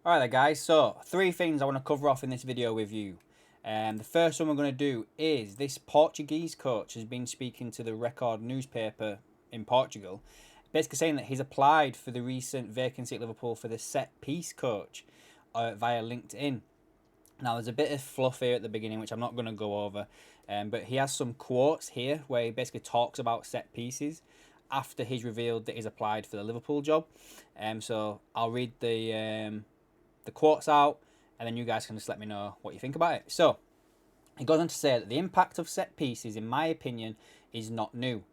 Alright there guys, so 3 things I want to cover off in this video with you. The first one we're going to do is this Portuguese coach has been speaking to the Record newspaper in Portugal, basically saying that he's applied for the recent vacancy at Liverpool for the set piece coach via LinkedIn. Now there's a bit of fluff here at the beginning which I'm not going to go over, but he has some quotes here where he basically talks about set pieces after he's revealed that he's applied for the Liverpool job. So I'll read the quotes out, and then you guys can just let me know what you think about it. So, he goes on to say that the impact of set pieces, in my opinion, is not new.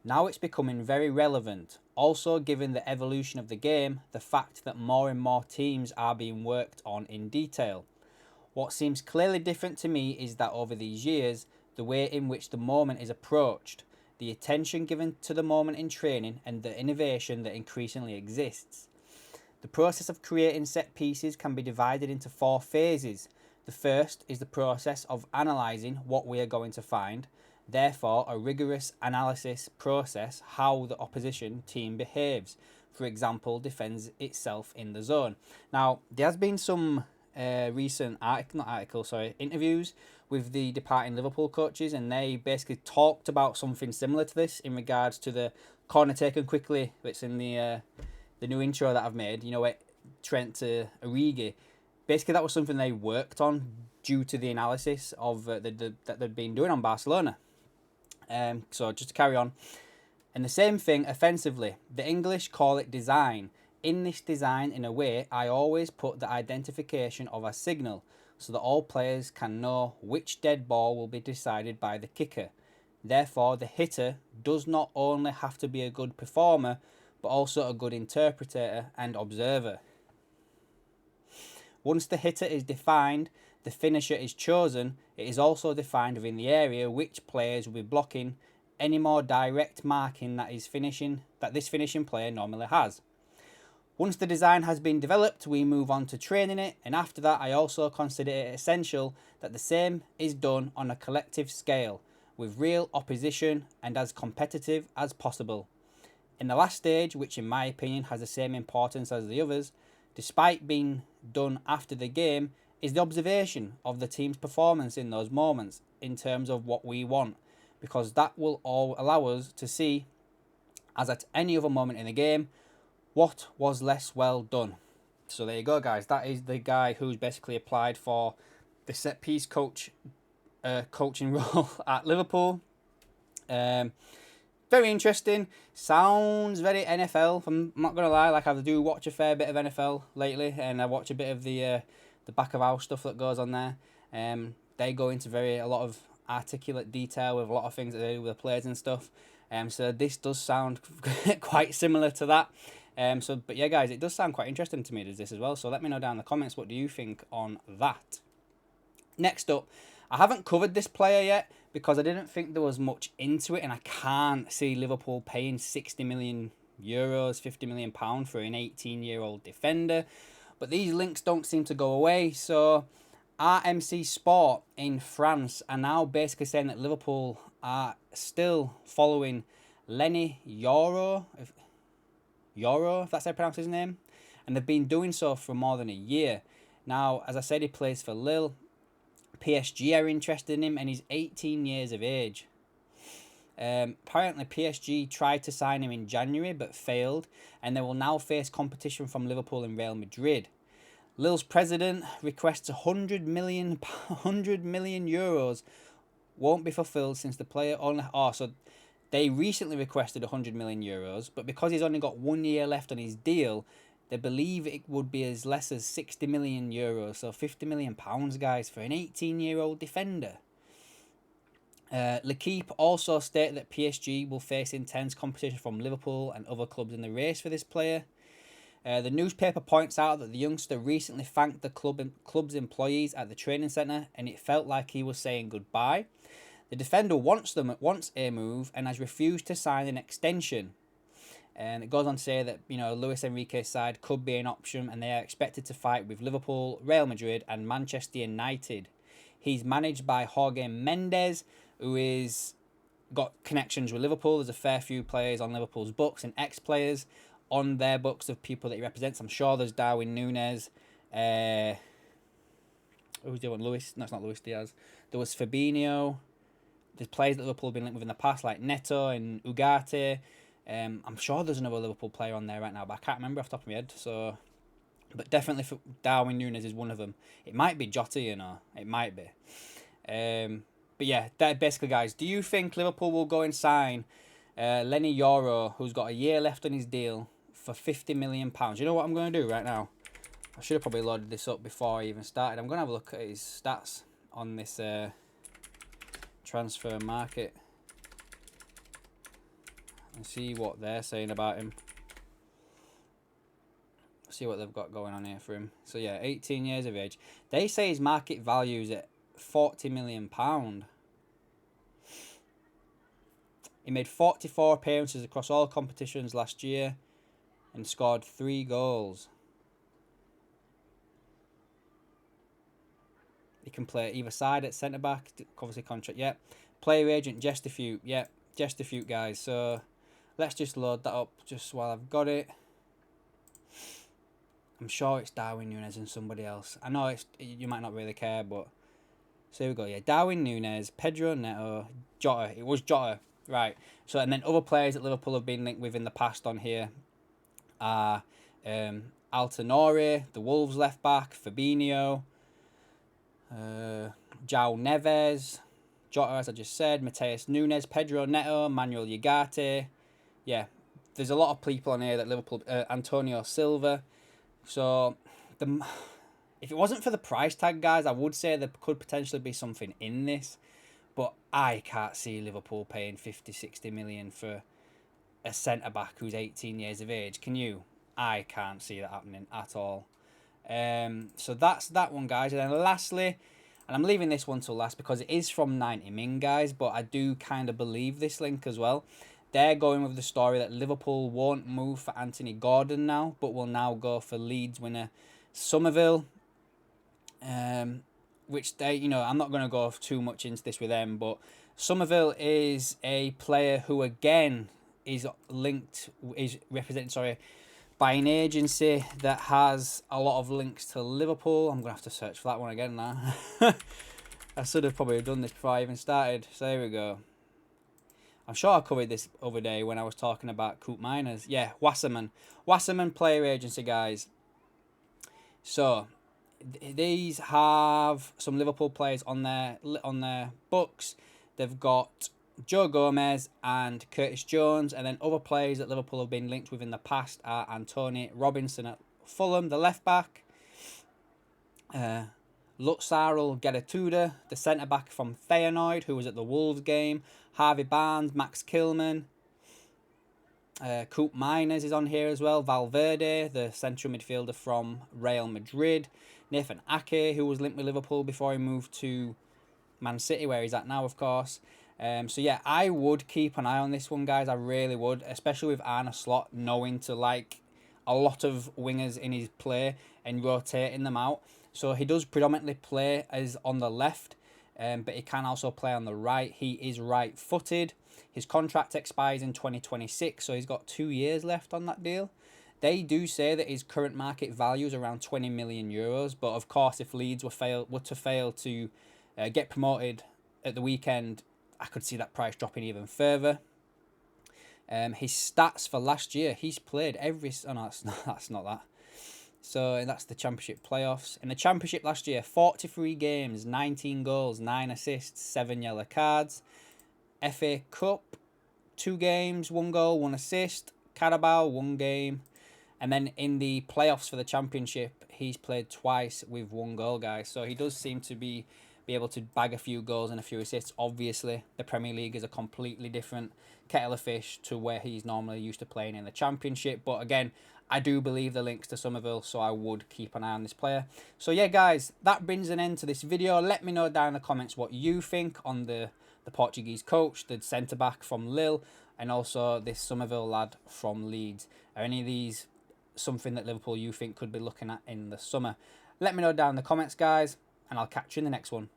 Now it's becoming very relevant. Also, given the evolution of the game, the fact that more and more teams are being worked on in detail. What seems clearly different to me is that over these years, the way in which the moment is approached, the attention given to the moment in training, and the innovation that increasingly exists. The process of creating set pieces can be divided into 4 phases. The first is the process of analysing what we are going to find, therefore a rigorous analysis process how the opposition team behaves, for example defends itself in the zone. Now there has been some recent interviews with the departing Liverpool coaches, and they basically talked about something similar to this in regards to the corner taken quickly, which in the new intro that I've made, you know, it Trent to Origi. Basically, that was something they worked on due to the analysis of that they'd been doing on Barcelona. So just to carry on. And the same thing offensively. The English call it design. In this design, in a way, I always put the identification of a signal so that all players can know which dead ball will be decided by the kicker. Therefore, the hitter does not only have to be a good performer, but also a good interpreter and observer. Once the hitter is defined, the finisher is chosen, it is also defined within the area which players will be blocking any more direct marking that this finishing player normally has. Once the design has been developed, we move on to training it, and after that I also consider it essential that the same is done on a collective scale, with real opposition and as competitive as possible. In the last stage, which in my opinion has the same importance as the others, despite being done after the game, is the observation of the team's performance in those moments in terms of what we want, because that will all allow us to see, as at any other moment in the game, what was less well done. So there you go, guys. That is the guy who's basically applied for the set piece coaching role at Liverpool. Very interesting. Sounds very NFL. I'm not gonna lie. Like, I do watch a fair bit of NFL lately, and I watch a bit of the back of house stuff that goes on there. They go into a lot of articulate detail with a lot of things that they do with the players and stuff. So this does sound quite similar to that. But yeah, guys, it does sound quite interesting to me, does this as well. So let me know down in the comments, what do you think on that? Next up, I haven't covered this player yet because I didn't think there was much into it, and I can't see Liverpool paying 60 million euros, 50 million pounds for an 18-year-old defender. But these links don't seem to go away. So RMC Sport in France are now basically saying that Liverpool are still following Lenny Yoro, if that's how I pronounce his name, and they've been doing so for more than a year. Now, as I said, he plays for Lille. PSG are interested in him, and he's 18 years of age. Apparently, PSG tried to sign him in January but failed, and they will now face competition from Liverpool and Real Madrid. Lille's president requests 100 million euros won't be fulfilled since the player only... so they recently requested 100 million euros, but because he's only got 1 year left on his deal, they believe it would be as less as 60 million euros, so 50 million pounds, guys, for an 18-year-old defender. L'Equipe also stated that PSG will face intense competition from Liverpool and other clubs in the race for this player. The newspaper points out that the youngster recently thanked the club's employees at the training centre, and it felt like he was saying goodbye. The defender wants a move and has refused to sign an extension. And it goes on to say that, you know, Luis Enrique's side could be an option, and they are expected to fight with Liverpool, Real Madrid and Manchester United. He's managed by Jorge Mendes, who is got connections with Liverpool. There's a fair few players on Liverpool's books and ex-players on their books of people that he represents. I'm sure there's Darwin Núñez, Who's the one? Luis? No, it's not Luis Diaz. There was Fabinho. There's players that Liverpool have been linked with in the past, like Neto and Ugarte. I'm sure there's another Liverpool player on there right now, but I can't remember off the top of my head. So, but definitely for Darwin Núñez is one of them. It might be Jota, you know. It might be. But yeah, that basically, guys. Do you think Liverpool will go and sign Lenny Yoro, who's got a year left on his deal, for £50 million? You know what I'm going to do right now? I should have probably loaded this up before I even started. I'm going to have a look at his stats on this transfer market and see what they're saying about him. See what they've got going on here for him. So yeah, 18 years of age. They say his market value is at £40 million. He made 44 appearances across all competitions last year and scored 3 goals. He can play either side at centre-back, obviously contract, yeah. Player agent, Chesterfield, yeah. Chesterfield, guys. So, let's just load that up just while I've got it. I'm sure it's Darwin Núñez and somebody else. I know you might not really care, but... So, here we go, yeah. Darwin Núñez, Pedro Neto, Jota. It was Jota, right. So, and then other players that Liverpool have been linked with in the past on here are Altanore, the Wolves left-back, Fabinho... João Neves, Jota, as I just said, Mateus Núñez, Pedro Neto, Manuel Ugarte. Yeah, there's a lot of people on here that Liverpool, Antonio Silva. So, if it wasn't for the price tag, guys, I would say there could potentially be something in this. But I can't see Liverpool paying 50, 60 million for a centre-back who's 18 years of age. Can you? I can't see that happening at all. So that's that one, guys. And then lastly, and I'm leaving this one till last because it is from 90 Min, guys, but I do kind of believe this link as well. They're going with the story that Liverpool won't move for Anthony Gordon now, but will now go for Leeds winner Summerville. Which they, you know, I'm not going to go too much into this with them, but Summerville is a player who again is represented, by an agency that has a lot of links to Liverpool. I'm going to have to search for that one again now. I should have probably done this before I even started. So there we go. I'm sure I covered this other day when I was talking about Coop Miners. Yeah, Wasserman. Wasserman player agency, guys. So, these have some Liverpool players on their books. They've got Joe Gomez and Curtis Jones, and then other players that Liverpool have been linked with in the past are Antonio Robinson at Fulham, the left back, Luxarel Geratuda, the centre back from Feyenoord, who was at the Wolves game, Harvey Barnes, Max Kilman, Coop Miners is on here as well, Valverde, the central midfielder from Real Madrid, Nathan Ake, who was linked with Liverpool before he moved to Man City, where he's at now, of course. So yeah, I would keep an eye on this one, guys. I really would, especially with Arne Slot knowing to like a lot of wingers in his play and rotating them out. So he does predominantly play as on the left, but he can also play on the right. He is right-footed. His contract expires in 2026, so he's got 2 years left on that deal. They do say that his current market value is around 20 million euros, but of course, if Leeds were to fail to get promoted at the weekend, I could see that price dropping even further. His stats for last year, he's played every... Oh, no, that's not that. So that's the Championship playoffs. In the Championship last year, 43 games, 19 goals, 9 assists, 7 yellow cards. FA Cup, 2 games, 1 goal, 1 assist. Carabao, 1 game. And then in the playoffs for the Championship, he's played twice with 1 goal, guys. So he does seem to be able to bag a few goals and a few assists. Obviously, the Premier League is a completely different kettle of fish to where he's normally used to playing in the Championship. But again, I do believe the links to Summerville, so I would keep an eye on this player. So yeah, guys, that brings an end to this video. Let me know down in the comments what you think on the Portuguese coach, the centre-back from Lille, and also this Summerville lad from Leeds. Are any of these something that Liverpool you think could be looking at in the summer? Let me know down in the comments, guys, and I'll catch you in the next one.